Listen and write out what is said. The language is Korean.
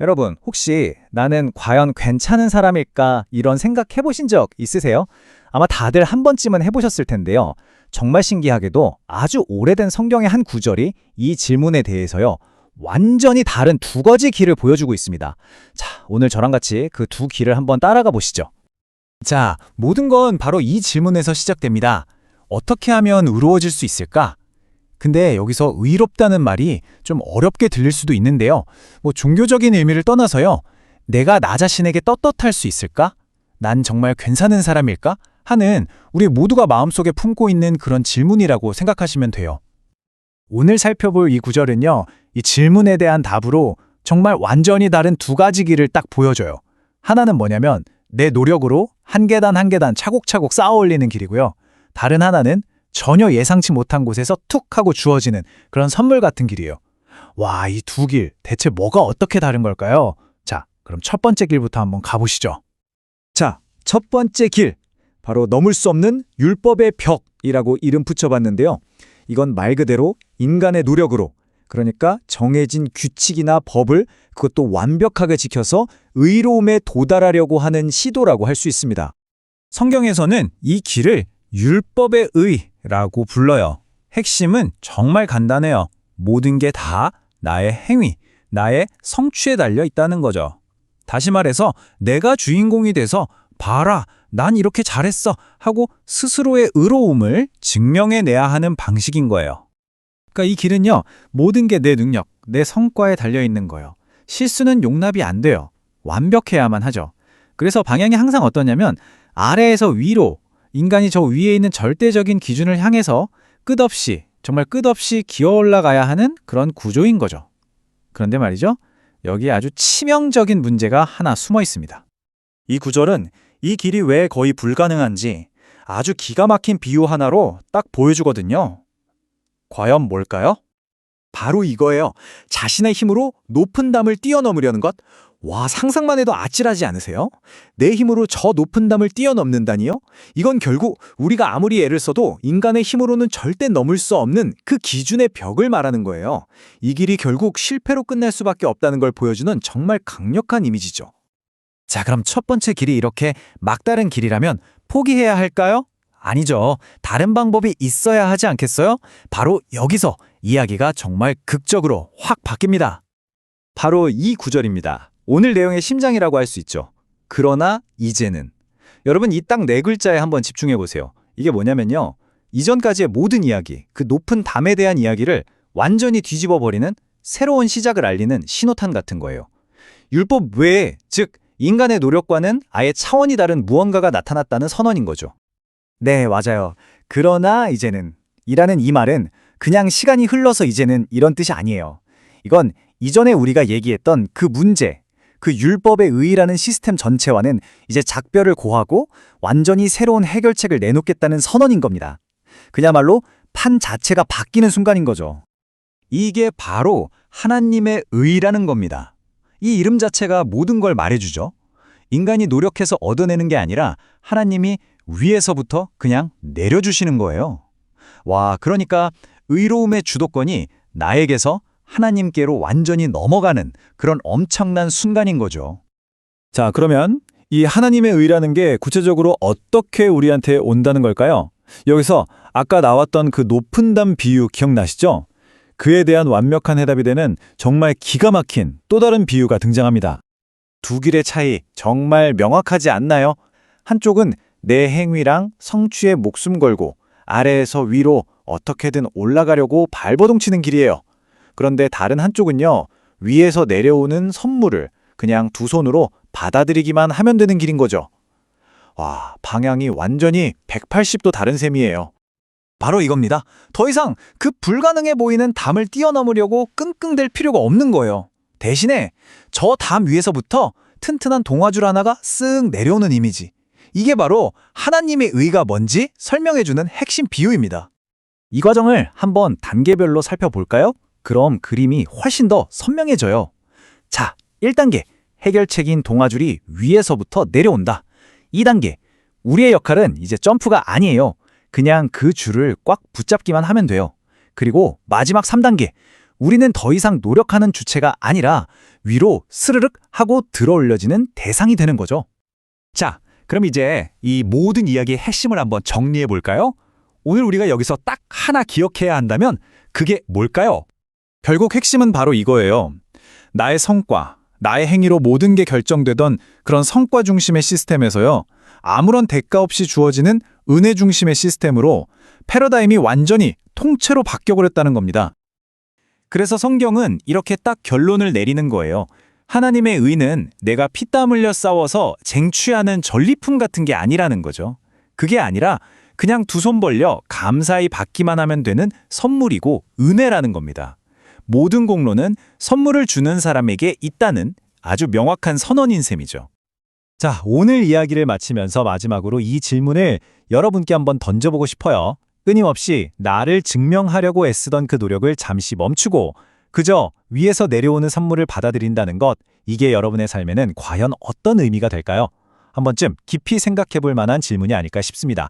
여러분, 혹시 나는 과연 괜찮은 사람일까? 이런 생각 해보신 적 있으세요? 아마 다들 한 번쯤은 해보셨을 텐데요. 정말 신기하게도 아주 오래된 성경의 한 구절이 이 질문에 대해서요. 완전히 다른 두 가지 길을 보여주고 있습니다. 자, 오늘 저랑 같이 그 두 길을 한번 따라가 보시죠. 자, 모든 건 바로 이 질문에서 시작됩니다. 어떻게 하면 의로워질 수 있을까? 근데 여기서 의롭다는 말이 좀 어렵게 들릴 수도 있는데요. 종교적인 의미를 떠나서요. 내가 나 자신에게 떳떳할 수 있을까? 난 정말 괜찮은 사람일까? 하는 우리 모두가 마음속에 품고 있는 그런 질문이라고 생각하시면 돼요. 오늘 살펴볼 이 구절은요. 이 질문에 대한 답으로 정말 완전히 다른 두 가지 길을 딱 보여줘요. 하나는 뭐냐면 내 노력으로 한 계단 한 계단 차곡차곡 쌓아 올리는 길이고요. 다른 하나는 전혀 예상치 못한 곳에서 툭 하고 주어지는 그런 선물 같은 길이에요. 와, 이 두 길 대체 뭐가 어떻게 다른 걸까요? 자, 그럼 첫 번째 길부터 한번 가보시죠. 자, 첫 번째 길, 바로 넘을 수 없는 율법의 벽이라고 이름 붙여봤는데요. 이건 말 그대로 인간의 노력으로, 그러니까 정해진 규칙이나 법을 그것도 완벽하게 지켜서 의로움에 도달하려고 하는 시도라고 할 수 있습니다. 성경에서는 이 길을 율법의 의라고 불러요. 핵심은 정말 간단해요. 모든 게 다 나의 행위, 나의 성취에 달려 있다는 거죠. 다시 말해서 내가 주인공이 돼서 봐라, 난 이렇게 잘했어 하고 스스로의 의로움을 증명해내야 하는 방식인 거예요. 그러니까 이 길은요, 모든 게 내 능력, 내 성과에 달려있는 거예요. 실수는 용납이 안 돼요. 완벽해야만 하죠. 그래서 방향이 항상 어떠냐면 아래에서 위로, 인간이 저 위에 있는 절대적인 기준을 향해서 끝없이, 정말 끝없이 기어 올라가야 하는 그런 구조인 거죠. 그런데 말이죠, 여기에 아주 치명적인 문제가 하나 숨어 있습니다. 이 구절은 이 길이 왜 거의 불가능한지 아주 기가 막힌 비유 하나로 딱 보여주거든요. 과연 뭘까요? 바로 이거예요. 자신의 힘으로 높은 담을 뛰어넘으려는 것. 와, 상상만 해도 아찔하지 않으세요? 내 힘으로 저 높은 담을 뛰어넘는다니요? 이건 결국 우리가 아무리 애를 써도 인간의 힘으로는 절대 넘을 수 없는 그 기준의 벽을 말하는 거예요. 이 길이 결국 실패로 끝날 수밖에 없다는 걸 보여주는 정말 강력한 이미지죠. 자, 그럼 첫 번째 길이 이렇게 막다른 길이라면 포기해야 할까요? 아니죠. 다른 방법이 있어야 하지 않겠어요? 바로 여기서 이야기가 정말 극적으로 확 바뀝니다. 바로 이 구절입니다. 오늘 내용의 심장이라고 할 수 있죠. 그러나 이제는. 여러분, 이 딱 네 글자에 한번 집중해 보세요. 이게 뭐냐면요. 이전까지의 모든 이야기, 그 높은 담에 대한 이야기를 완전히 뒤집어 버리는 새로운 시작을 알리는 신호탄 같은 거예요. 율법 외에, 즉 인간의 노력과는 아예 차원이 다른 무언가가 나타났다는 선언인 거죠. 네, 맞아요. 그러나 이제는 이라는 이 말은 그냥 시간이 흘러서 이제는 이런 뜻이 아니에요. 이건 이전에 우리가 얘기했던 그 문제, 그 율법의 의의라는 시스템 전체와는 이제 작별을 고하고 완전히 새로운 해결책을 내놓겠다는 선언인 겁니다. 그야말로 판 자체가 바뀌는 순간인 거죠. 이게 바로 하나님의 의의라는 겁니다. 이 이름 자체가 모든 걸 말해주죠. 인간이 노력해서 얻어내는 게 아니라 하나님이 위에서부터 그냥 내려주시는 거예요. 와, 그러니까 의로움의 주도권이 나에게서 하나님께로 완전히 넘어가는 그런 엄청난 순간인 거죠. 자, 그러면 이 하나님의 의라는 게 구체적으로 어떻게 우리한테 온다는 걸까요? 여기서 아까 나왔던 그 높은 담 비유 기억나시죠? 그에 대한 완벽한 해답이 되는 정말 기가 막힌 또 다른 비유가 등장합니다. 두 길의 차이 정말 명확하지 않나요? 한쪽은 내 행위랑 성취에 목숨 걸고 아래에서 위로 어떻게든 올라가려고 발버둥치는 길이에요. 그런데 다른 한쪽은요, 위에서 내려오는 선물을 그냥 두 손으로 받아들이기만 하면 되는 길인 거죠. 와, 방향이 완전히 180도 다른 셈이에요. 바로 이겁니다. 더 이상 그 불가능해 보이는 담을 뛰어넘으려고 끙끙댈 필요가 없는 거예요. 대신에 저 담 위에서부터 튼튼한 동아줄 하나가 쓱 내려오는 이미지. 이게 바로 하나님의 의가 뭔지 설명해주는 핵심 비유입니다. 이 과정을 한번 단계별로 살펴볼까요? 그럼 그림이 훨씬 더 선명해져요. 자, 1단계, 해결책인 동아줄이 위에서부터 내려온다. 2단계, 우리의 역할은 이제 점프가 아니에요. 그냥 그 줄을 꽉 붙잡기만 하면 돼요. 그리고 마지막 3단계, 우리는 더 이상 노력하는 주체가 아니라 위로 스르륵 하고 들어올려지는 대상이 되는 거죠. 자, 그럼 이제 이 모든 이야기의 핵심을 한번 정리해 볼까요? 오늘 우리가 여기서 딱 하나 기억해야 한다면 그게 뭘까요? 결국 핵심은 바로 이거예요. 나의 성과, 나의 행위로 모든 게 결정되던 그런 성과 중심의 시스템에서요. 아무런 대가 없이 주어지는 은혜 중심의 시스템으로 패러다임이 완전히 통째로 바뀌어버렸다는 겁니다. 그래서 성경은 이렇게 딱 결론을 내리는 거예요. 하나님의 의는 내가 피땀 흘려 싸워서 쟁취하는 전리품 같은 게 아니라는 거죠. 그게 아니라 그냥 두 손 벌려 감사히 받기만 하면 되는 선물이고 은혜라는 겁니다. 모든 공로는 선물을 주는 사람에게 있다는 아주 명확한 선언인 셈이죠. 자, 오늘 이야기를 마치면서 마지막으로 이 질문을 여러분께 한번 던져보고 싶어요. 끊임없이 나를 증명하려고 애쓰던 그 노력을 잠시 멈추고 그저 위에서 내려오는 선물을 받아들인다는 것, 이게 여러분의 삶에는 과연 어떤 의미가 될까요? 한 번쯤 깊이 생각해 볼 만한 질문이 아닐까 싶습니다.